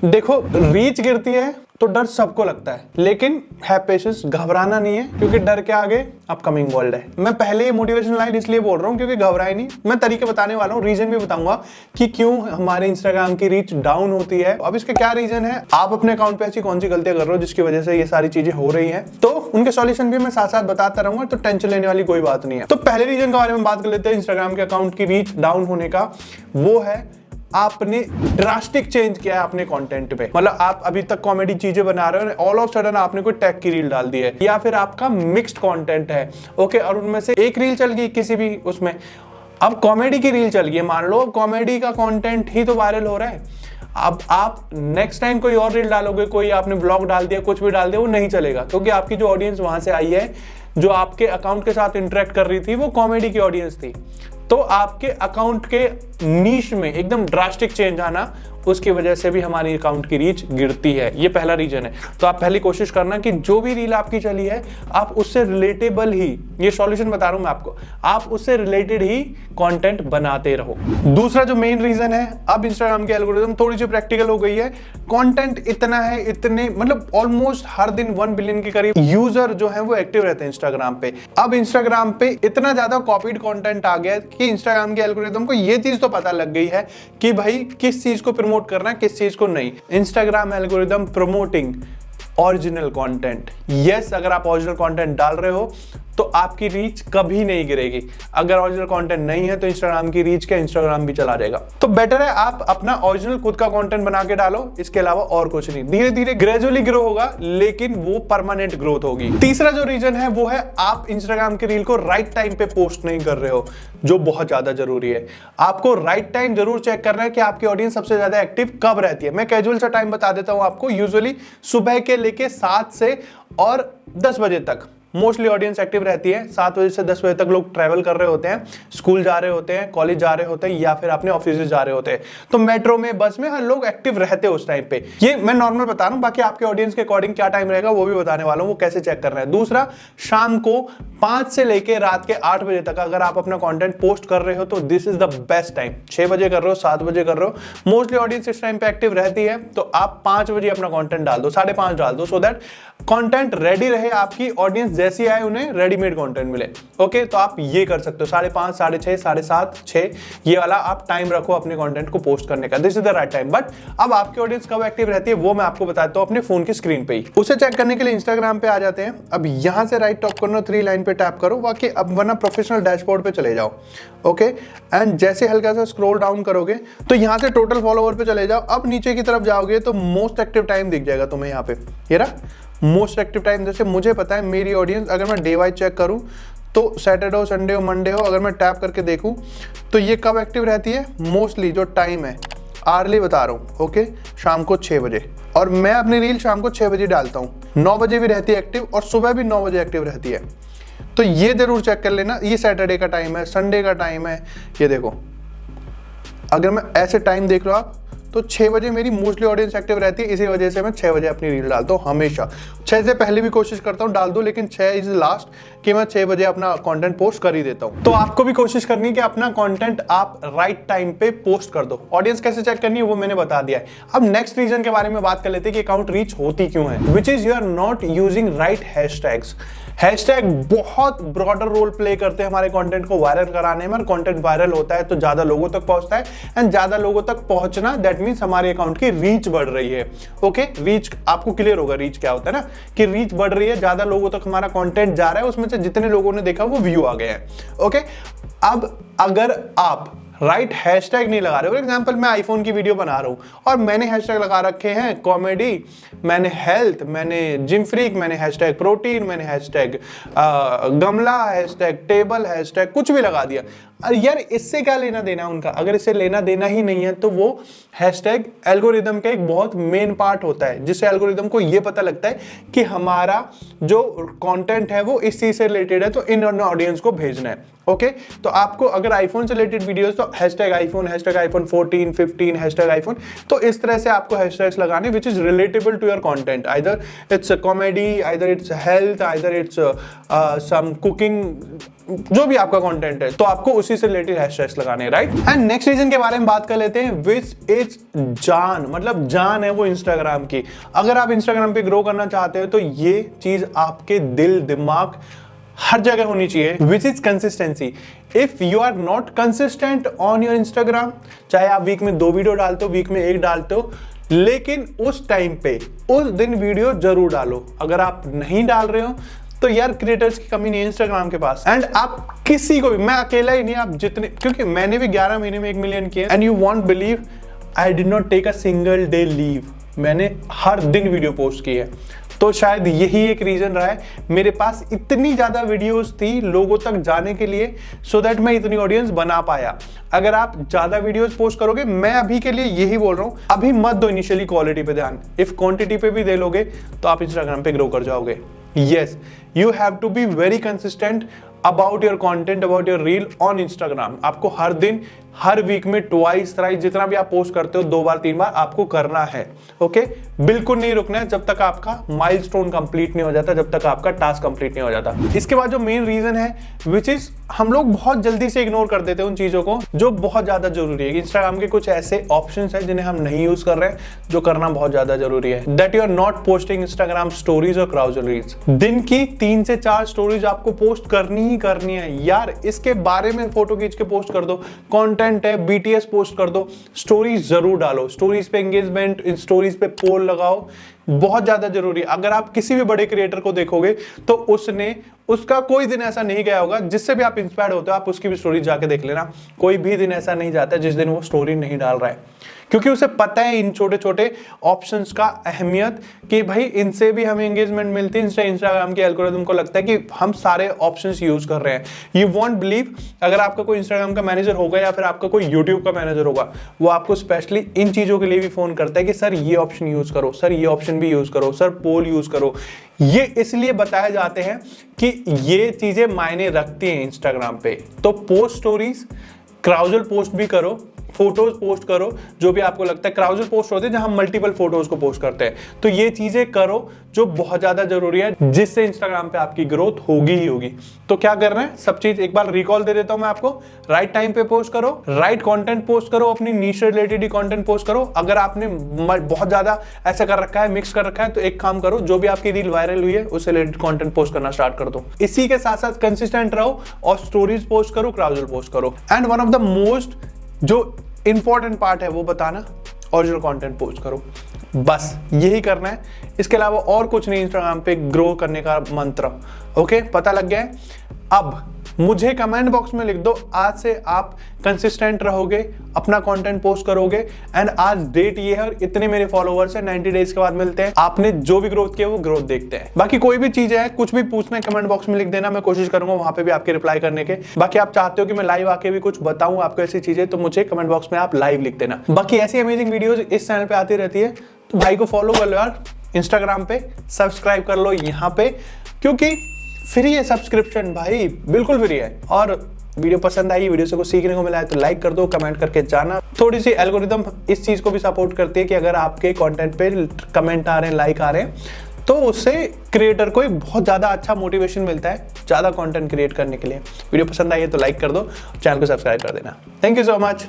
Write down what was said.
देखो रीच गिरती है तो डर सबको लगता है, लेकिन है पेशेंस, घबराना नहीं है, क्योंकि डर के आगे अपकमिंग वर्ल्ड है। मैं पहले ये मोटिवेशनल लाइन इसलिए बोल रहा हूँ क्योंकि घबराए नहीं। मैं तरीके बताने वाला हूँ, रीजन भी बताऊंगा कि क्यों हमारे इंस्टाग्राम की रीच डाउन होती है। अब इसका क्या रीजन है, आप अपने अकाउंट पे ऐसी कौन सी गलतियां कर रहे हो जिसकी वजह से ये सारी चीजें हो रही है, तो उनके सॉल्यूशन भी मैं साथ साथ बताता रहूंगा, तो टेंशन लेने वाली कोई बात नहीं है। तो पहले रीजन के बारे में बात कर लेते हैं इंस्टाग्राम के अकाउंट की रीच डाउन होने का। वो है आपने ड्रास्टिक चेंज किया है अपने कंटेंट पे। मतलब आप अभी तक कॉमेडी चीजें बना रहे हो, ऑल ऑफ सडन आपने कोई टैग की रील डाल दी है, या फिर आपका मिक्स्ड कंटेंट है, ओके, और उनमें से एक रील चल गई किसी भी उसमें, अब कॉमेडी की रील चल गई, मान लो कॉमेडी का कंटेंट ही तो वायरल हो रहा है। अब आप नेक्स्ट टाइम कोई और रील डालोगे, कोई आपने ब्लॉग डाल दिया, कुछ भी डाल दिया, वो नहीं चलेगा, क्योंकि आपकी जो ऑडियंस वहां से आई है, जो आपके अकाउंट के साथ इंटरेक्ट कर रही थी, वो कॉमेडी की ऑडियंस थी। तो आपके अकाउंट के नीश में एकदम ड्रास्टिक चेंज आना, उसकी वजह से भी हमारी अकाउंट की रीच गिरती है। ये पहला रीजन है। तो आप पहली कोशिश करना कि जो भी रील आपकी चली है, आप उससे रिलेटेबल ही, ये सॉल्यूशन बता रहा हूं मैं आपको, आप उससे रिलेटेड ही कंटेंट बनाते रहो। दूसरा जो मेन रीजन है, अब इंस्टाग्राम की एल्गोरिथम थोड़ी सी प्रैक्टिकल हो गई है। कंटेंट इतना है, इतने मतलब ऑलमोस्ट हर दिन 1 बिलियन के करीब यूजर जो है वो एक्टिव रहते हैं इंस्टाग्राम पे। अब इंस्टाग्राम पे इतना ज्यादा कॉपीड कंटेंट आ गया कि इंस्टाग्राम के एल्गोरिथम को ये चीज तो पता लग गई है कि भाई किस चीज को प्रमोट करना है, किस चीज को नहीं। Instagram algorithm promoting original content. Yes, अगर आप ओरिजिनल कंटेंट डाल रहे हो तो आपकी रीच कभी नहीं गिरेगी। अगर ओरिजिनल कंटेंट नहीं है तो इंस्टाग्राम की रीच क्या, इंस्टाग्राम भी चला जाएगा। तो बेटर है आप अपना ओरिजिनल खुद का कंटेंट बना के डालो, इसके अलावा और कुछ नहीं। धीरे धीरे ग्रेजुअली ग्रो होगा, लेकिन वो परमानेंट ग्रोथ होगी। तीसरा जो रीजन है वो है आप इंस्टाग्राम की रील को राइट टाइम पे पोस्ट नहीं कर रहे हो, जो बहुत ज्यादा जरूरी है। आपको राइट टाइम जरूर चेक करना है कि आपकी ऑडियंस सबसे ज्यादा एक्टिव कब रहती है। मैं कैजुअल सा टाइम बता देता हूं आपको, यूजुअली सुबह के लेके 7 से और 10 बजे तक मोस्टली ऑडियंस एक्टिव रहती है। 7 बजे से 10 बजे तक लोग ट्रैवल कर रहे होते हैं, स्कूल जा रहे होते हैं, कॉलेज जा रहे होते हैं, या फिर अपने ऑफिस जा रहे होते हैं। तो मेट्रो में, बस में हर लोग एक्टिव रहते हैं उस टाइम पे। ये मैं नॉर्मल बता रहा हूं, बाकी आपके ऑडियंस के अकॉर्डिंग क्या टाइम रहेगा वो भी बताने वाला हूं, वो कैसे चेक करना है। दूसरा, शाम को 5 से लेके रात के 8 बजे तक अगर आप अपना कंटेंट पोस्ट कर रहे हो तो this is the best time. 6 बजे कर रहे हो, 7 बजे कर रहे हो, मोस्टली ऑडियंस इस टाइम पे एक्टिव रहती है, तो आप 5 बजे अपना कंटेंट डाल दो, 5:30 डाल दो, सो दैट कंटेंट रेडी रहे, आपकी ऑडियंस जैसी आए उन्हें रेडीमेड कंटेंट मिले। ओके, तो आप ये कर सकते हो, 5:30, 6:30, 7:30, 6, ये वाला आप टाइम रखो अपने कंटेंट को पोस्ट करने का। This is the right time. But अब आपकी ऑडियंस कब एक्टिव रहती है वो मैं आपको बताता हूं अपने फोन की स्क्रीन पे ही। उसे चेक करने के लिए इंस्टाग्राम पे आ जाते हैं। अब यहां से राइट टॉप कॉर्नर 3 लाइन पे टैप करो, बाकी अब वरना प्रोफेशनल डैशबोर्ड पे चले जाओ। ओके, एंड जैसे हल्का सा स्क्रॉल डाउन करोगे तो यहां से टोटल फॉलोवर पे चले जाओ। अब नीचे की तरफ जाओगे तो मोस्ट एक्टिव टाइम दिख जाएगा तुम्हें यहाँ पे, ये रहा मोस्ट एक्टिव टाइम। जैसे मुझे पता है मेरी ऑडियंस, अगर मैं डे वाइज चेक करूं तो सैटरडे हो, संडे हो, मंडे हो, अगर मैं टैप करके देखूं तो ये कब एक्टिव रहती है, मोस्टली जो टाइम है आर्ली बता रहा हूं, ओके, शाम को 6 बजे। और मैं अपनी रील शाम को 6 बजे डालता हूं। 9 बजे भी रहती है एक्टिव और सुबह भी 9 बजे एक्टिव रहती है। तो ये जरूर चेक कर लेना। ये सैटरडे का टाइम है, संडे का टाइम है, ये देखो। अगर मैं ऐसे टाइम देख लो आप, तो 6 बजे मेरी मोस्टली ऑडियंस एक्टिव रहती है। इसी वजह से मैं 6 बजे अपनी रील डालता हूँ हमेशा। 6 से पहले भी कोशिश करता हूँ डाल दूं, लेकिन 6 इज लास्ट कि मैं 6 बजे अपना कंटेंट पोस्ट कर ही देता हूँ। तो आपको भी कोशिश करनी है कि अपना कंटेंट आप राइट टाइम पे पोस्ट कर दो। ऑडियंस कैसे चेक करनी है वो मैंने बता दिया है। अब नेक्स्ट रीजन के बारे में बात कर लेते हैं कि अकाउंट रीच होती क्यों है, which is you are not using right hashtags. Hashtag बहुत ब्रॉडर रोल प्ले करते हैं हमारे कंटेंट को वायरल कराने में। कंटेंट वायरल होता है तो ज्यादा लोगों तक पहुंचता है, एंड ज्यादा लोगों तक पहुंचना दैट मींस हमारे अकाउंट की रीच बढ़ रही है। ओके, रीच आपको क्लियर होगा रीच क्या होता है ना, कि रीच बढ़ रही है, ज्यादा लोगों तक हमारा कंटेंट जा रहा है, उसमें से जितने लोगों ने देखा वो व्यू आ गए हैं। ओके, अब अगर आप राइट हैशटैग नहीं लगा रहे हो, फॉर एग्जांपल मैं आईफोन की वीडियो बना रहा हूं और मैंने हैशटैग लगा रखे हैं कॉमेडी, मैंने हेल्थ, मैंने जिम फ्रीक, मैंने हैशटैग प्रोटीन, मैंने हैशटैग गमला, हैशटैग टेबल, हैशटैग कुछ भी लगा दिया। यार इससे क्या लेना देना उनका, अगर इससे लेना देना ही नहीं है तो वो हैशटैग एल्गोरिदम का एक बहुत मेन पार्ट होता है, जिससे एल्गोरिदम को ये पता लगता है कि हमारा जो कंटेंट है वो इस चीज से रिलेटेड है, तो इन ऑडियंस को भेजना है। ओके, तो आपको अगर आईफोन से रिलेटेड वीडियोस तो हैशटैग आईफोन 14, 15, हैशटैग आईफोन, तो इस तरह से आपको हैशटैग्स लगाने which is relatable to your content. Either it's comedy, either it's health, either it's some cooking, जो भी आपका कंटेंट है, तो आपको उसी उसी से रिलेटेड हैशटैग्स लगाने, राइट। एंड नेक्स्ट रीजन के बारे में बात कर लेते हैं, विच इज जान, मतलब जान है वो इंस्टाग्राम की। अगर आप इंस्टाग्राम पे ग्रो करना चाहते हो तो ये चीज आपके दिल दिमाग हर जगह होनी चाहिए, which is consistency. If you are not consistent on your Instagram, चाहे आप वीक में 2 वीडियो डालते हो, वीक में 1 डालते हो, लेकिन उस टाइम पे उस दिन वीडियो जरूर डालो। अगर आप नहीं डाल रहे हो तो यार क्रिएटर्स की कमी नहीं है इंस्टाग्राम के पास। एंड आप किसी को भी, मैं अकेला ही नहीं, आप जितने, क्योंकि मैंने भी 11 महीने में 1 मिलियन किए, and you won't believe I did not take a single day leave. मैंने हर दिन वीडियो पोस्ट की है। तो शायद यही एक रीजन रहा है, मेरे पास इतनी ज्यादा वीडियोस थी लोगों तक जाने के लिए, सो दैट मैं इतनी ऑडियंस बना पाया। अगर आप ज्यादा वीडियोस पोस्ट करोगे, मैं अभी के लिए यही बोल रहा हूं, अभी मत दो इनिशियली क्वालिटी पे ध्यान, इफ क्वांटिटी पे भी दे लोगे तो आप इंस्टाग्राम पे ग्रो कर जाओगे। Yes, you have to be very consistent about your content, about your reel on Instagram. आपको हर दिन, हर वीक में ट्वाइस थ्राइस जितना भी आप पोस्ट करते हो, 2 बार 3 बार आपको करना है। ओके, बिल्कुल नहीं रुकना है जब तक आपका माइलस्टोन कंप्लीट नहीं हो जाता, जब तक आपका टास्क कंप्लीट नहीं हो जाता। इसके बाद जो मेन रीजन है, विच इज हम लोग बहुत जल्दी से इग्नोर कर देते हैं उन चीजों को जो बहुत ज्यादा जरूरी है। इंस्टाग्राम के कुछ ऐसे ऑप्शंस हैं जिन्हें हम नहीं यूज कर रहे हैं, जो करना बहुत ज्यादा जरूरी है। That you are not posting Instagram stories और क्राउजल रील्स। दिन की 3 से 4 स्टोरीज आपको पोस्ट करनी ही करनी है यार। इसके बारे में फोटो खींच के पोस्ट कर दो, कंटेंट है, BTS पोस्ट कर दो, स्टोरीज जरूर डालो, स्टोरीज पे एंगेजमेंट, स्टोरीज पे पोल लगाओ, बहुत ज्यादा जरूरी है। अगर आप किसी भी बड़े क्रिएटर को देखोगे तो उसका कोई दिन ऐसा नहीं गया होगा, जिससे भी आप इंस्पायर्ड होते हो आप उसकी भी स्टोरी जाके देख लेना, कोई भी दिन ऐसा नहीं जाता जिस दिन वो स्टोरी नहीं डाल रहा है, क्योंकि उसे पता है इन छोटे छोटे ऑप्शंस का अहमियत, कि भाई इनसे भी हमें एंगेजमेंट मिलती है। इंस्टाग्राम के एल्गोरिथम को लगता है कि हम सारे ऑप्शंस यूज कर रहे हैं। यू वॉन्ट बिलीव, अगर आपका कोई इंस्टाग्राम का मैनेजर होगा या फिर आपका कोई यूट्यूब का मैनेजर होगा, वो आपको स्पेशली इन चीजों के लिए भी फोन करता है कि सर ये ऑप्शन यूज करो, सर ये ऑप्शन भी यूज करो, सर पोल यूज करो। ये इसलिए बताए जाते हैं कि ये चीजें मायने रखती हैं इंस्टाग्राम पे। तो पोस्ट स्टोरीज, क्राउजल पोस्ट भी करो, फोटोज पोस्ट करो, जो भी आपको लगता है। क्राउजल पोस्ट होते हैं जहां हम मल्टीपल फोटोज को पोस्ट करते हैं। तो ये चीजें करो जो बहुत ज्यादा जरूरी है, जिससे इंस्टाग्राम पे आपकी ग्रोथ होगी ही होगी। तो क्या करना है, सब चीज एक बार रिकॉल दे देता हूं मैं आपको। राइट टाइम पे पोस्ट करो, राइट कंटेंट पोस्ट करो, अपनी नीश रिलेटेड ही कंटेंट पोस्ट करो। अगर आपने बहुत ज्यादा ऐसा कर रखा है, मिक्स कर रखा है, तो एक काम करो, जो भी आपकी रील वायरल हुई है उससे रिलेटेड कंटेंट पोस्ट करना स्टार्ट कर दो। इसी के साथ साथ कंसिस्टेंट रहो और स्टोरीज पोस्ट करो, क्राउजल पोस्ट करो। And one of the most जो इंपॉर्टेंट पार्ट है वो बताना, ओरिजिनल कंटेंट पोस्ट करो। बस यही करना है, इसके अलावा और कुछ नहीं इंस्टाग्राम पे ग्रो करने का मंत्र। ओके, पता लग गया है? अब मुझे कमेंट बॉक्स में लिख दो, आज से आप कंसिस्टेंट रहोगे, अपना कंटेंट पोस्ट करोगे, एंड आज डेट ये है और इतने मेरे फॉलोअर्स हैं, 90 डेज के बाद मिलते हैं। आपने जो भी ग्रोथ किया वो ग्रोथ देखते हैं। बाकी कोई भी चीज है, कुछ भी पूछना है, कमेंट बॉक्स में लिख देना, मैं कोशिश करूंगा वहां पे भी आपके रिप्लाई करने के। बाकी आप चाहते हो कि मैं लाइव आके भी कुछ बताऊं आपको ऐसी चीजें, तो मुझे कमेंट बॉक्स में आप लाइव लिख देना। बाकी ऐसी अमेजिंग वीडियोज इस चैनल पे आती रहती है, तो भाई को फॉलो कर लो यार इंस्टाग्राम पे, सब्सक्राइब कर लो यहाँ पे, क्योंकि फ्री है सब्सक्रिप्शन भाई, बिल्कुल फ्री है। और वीडियो पसंद आई, वीडियो से कुछ सीखने को मिला है तो लाइक कर दो, कमेंट करके जाना। थोड़ी सी एल्गोरिथम इस चीज को भी सपोर्ट करती है कि अगर आपके कंटेंट पे कमेंट आ रहे हैं, लाइक आ रहे हैं, तो उससे क्रिएटर को एक बहुत ज्यादा अच्छा मोटिवेशन मिलता है ज्यादा कंटेंट क्रिएट करने के लिए। वीडियो पसंद आई है तो लाइक कर दो, चैनल को सब्सक्राइब कर देना। Thank you so much.